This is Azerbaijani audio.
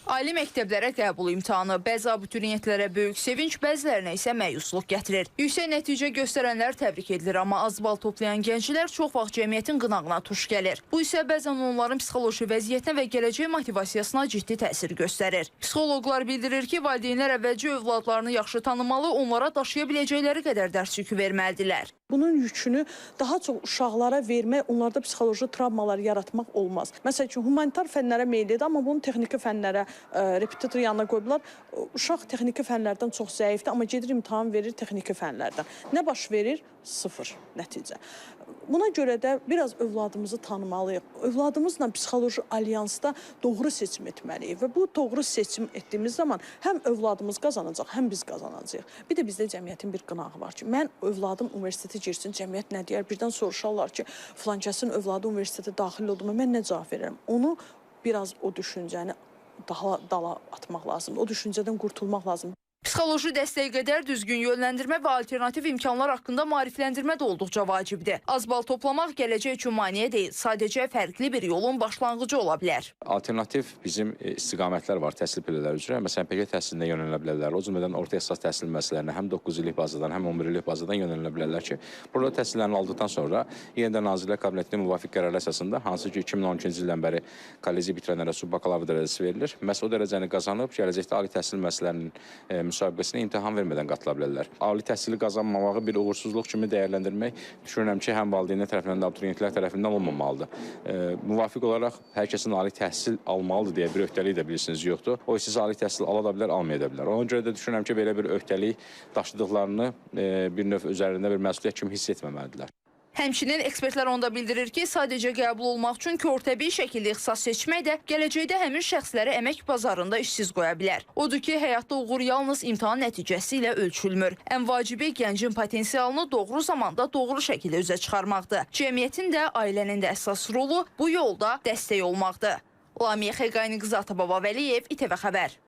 Ali məktəblərə qəbul imtahanı bəzi abituriyentlərə böyük sevinç, bəzilərinə isə məyusluq gətirir. Yüksək nəticə göstərənlər təbrik edilir, amma az bal toplayan gənclər çox vaxt cəmiyyətin qınağına tuş gəlir. Bu isə bəzən onların psixoloji vəziyyətinə və gələcək motivasiyasına ciddi təsir göstərir. Psixoloqlar bildirir ki, valideynlər əvvəlcə övladlarını yaxşı tanımalı, onlara daşıya biləcəkləri qədər dərs yükü verməlidirlər. Bunun yükünü daha çox uşaqlara vermək, onlarda psixoloji travmalar yaratmaq olmaz. Məsəl üçün, humanitar fənlərə meyillidir, amma bunu texniki fənlərə repetitor yanına qoydular. Uşaq texniki fənlərdən çox zəifdir, amma gedir imtahan verir texniki fənlərdən. Nə baş verir? Sıfır nəticə. Buna görə də biraz övladımızı tanımalıyıq. Övladımızla psixoloji alyansda doğru seçim etməliyik və bu doğru seçim etdiyimiz zaman həm övladımız qazanacaq, həm biz qazanacağıq. Bir də bizdə cəmiyyətin bir qınağı var ki, mən övladım universitetə girsin, cəmiyyət nə deyər? Birdən soruşarlar ki, filankəsin övladı universitetə daxil oldu mu? Mən nə cavab verirəm? Onu biraz o düşüncəni daha dala atmaq lazımdır. O düşüncədən qurtulmaq lazımdır. Psixoloji dəstək qədər düzgün yönləndirmə və alternativ imkanlar haqqında maarifləndirmə də olduqca vacibdir. Az bal toplamaq gələcək üçün maneə deyil, sadəcə fərqli bir yolun başlanğıcı ola bilər. Alternativ bizim istiqamətlər var təhsil pillələri üzrə. Məsələn, peşə təhsilinə yönələ bilərlər. O cümlədən orta əsas təhsil müəssisələrinə həm 9 illik bazadan, həm 11 illik bazadan yönələ bilərlər ki, burada təhsillərini aldıqdan sonra yenə də Nazirlər Kabinetinin müvafiq qərarı əsasında, hansı ki 2012-ci ildən bəri kolleci bitirənlərə subbakalavr dərəcəsi verilir. Məhz o dərəcəni qazanıb, gələcəkdə ali təhsil müəssisələrinin müsabiqəsinə imtahan vermədən qatıla bilərlər. Ali təhsili qazanmamağı bir uğursuzluq kimi dəyərləndirmək düşünürəm ki, həm valideynlər tərəfindən də abituriyentlər tərəfindən olmamalıdır. Müvafiq olaraq hər kəsin ali təhsil almalıdır deyə bir öhdəlik də bilirsiniz yoxdur. O siz ali təhsil ala da bilər, almaya da bilər. Ona görə də düşünürəm ki, belə bir öhdəlik daşıdıqlarını bir növ üzərində bir məsuliyyət kimi hiss etməməlidirlər. Həmçinin ekspertlər onda bildirir ki, sadəcə qəbul olmaq üçün körtəbii şəkildə ixtisas seçmək də gələcəkdə həmin şəxsləri əmək bazarında işsiz qoya bilər. Odur ki, həyatda uğur yalnız imtahan nəticəsi ilə ölçülmür. Ən vacibi gəncin potensialını doğru zamanda doğru şəkildə üzə çıxarmaqdır. Cəmiyyətin də, ailənin də əsas rolu bu yolda dəstək olmaqdır. Lamiyə Xəqani qızı Atababa Vəliyev, İTV Xəbər.